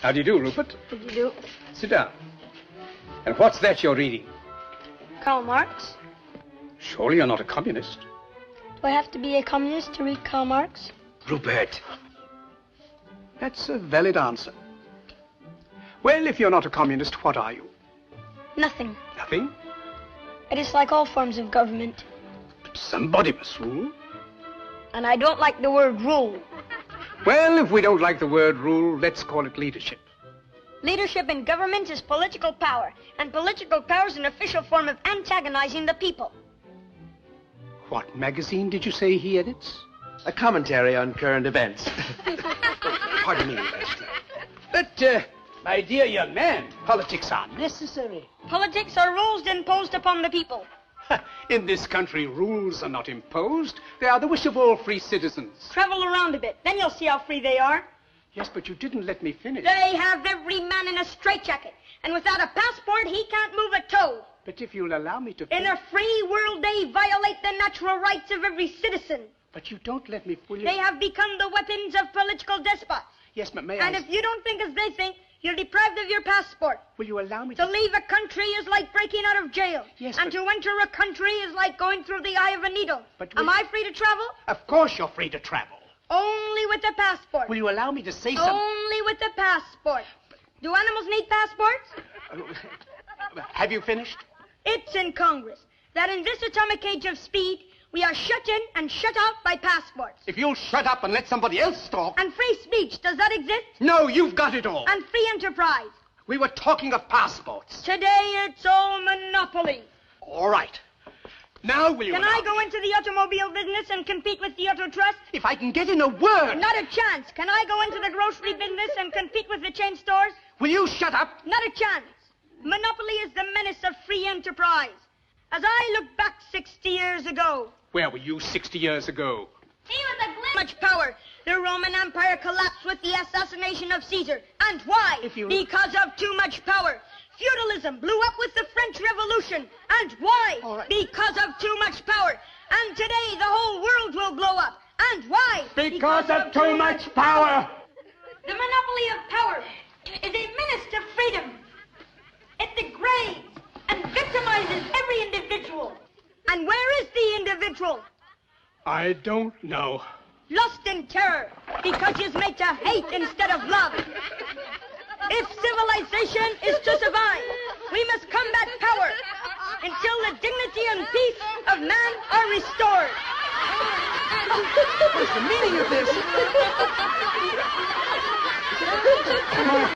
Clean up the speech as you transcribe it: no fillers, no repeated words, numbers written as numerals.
How do you do, Rupert? How do you do? Sit down. And what's that you're reading? Karl Marx. Surely you're not a communist. Do I have to be a communist to read Karl Marx? Rupert. That's a valid answer. Well, if you're not a communist, what are you? Nothing. Nothing? I dislike all forms of government. But somebody must rule. And I don't like the word rule. Well, if we don't like the word rule, let's call it leadership. Leadership in government is political power, and political power is an official form of antagonizing the people. What magazine did you say he edits? A commentary on current events. Pardon me, Ambassador. But, my dear young man, politics are necessary. Politics are rules imposed upon the people. In this country, rules are not imposed. They are the wish of all free citizens. Travel around a bit, then you'll see how free they are. Yes, but you didn't let me finish. They have every man in a straitjacket, and without a passport, he can't move a toe. But if you'll allow me to In a free world, they violate the natural rights of every citizen. But you don't let me fully... They have become the weapons of political despots. Yes, but may And if you don't think as they think, you're deprived of your passport. Will you allow me To leave a country is like breaking out of jail. Yes, and but... to enter a country is like going through the eye of a needle. But Am I free to travel? Of course you're free to travel. Only with a passport. Will you allow me to say something? Only with a passport. Do animals need passports? Have you finished? It's in Congress that in this atomic age of speed, we are shut in and shut out by passports. If you'll shut up and let somebody else talk... And free speech, does that exist? No, you've got it all. And free enterprise. We were talking of passports. Today, it's all monopoly. All right. Now will you Can allow I go into the automobile business and compete with the Auto Trust? If I can get in a word... Not a chance. Can I go into the grocery business and compete with the chain stores? Will you shut up? Not a chance. Monopoly is the menace of free enterprise. As I look back 60 years ago... Where were you 60 years ago? He was a glimpse. Much power. The Roman Empire collapsed with the assassination of Caesar. And why? Because of too much power. Feudalism blew up with the French Revolution. And why? All right. Because of too much power. And today the whole world will blow up. And why? Because of too much power. The monopoly of power is a menace to freedom. It degrades and victimizes every individual. And where is the individual? I don't know. Lost in terror because he is made to hate instead of love. If civilization is to survive, we must combat power until the dignity and peace of man are restored. What's the meaning of this? Come on.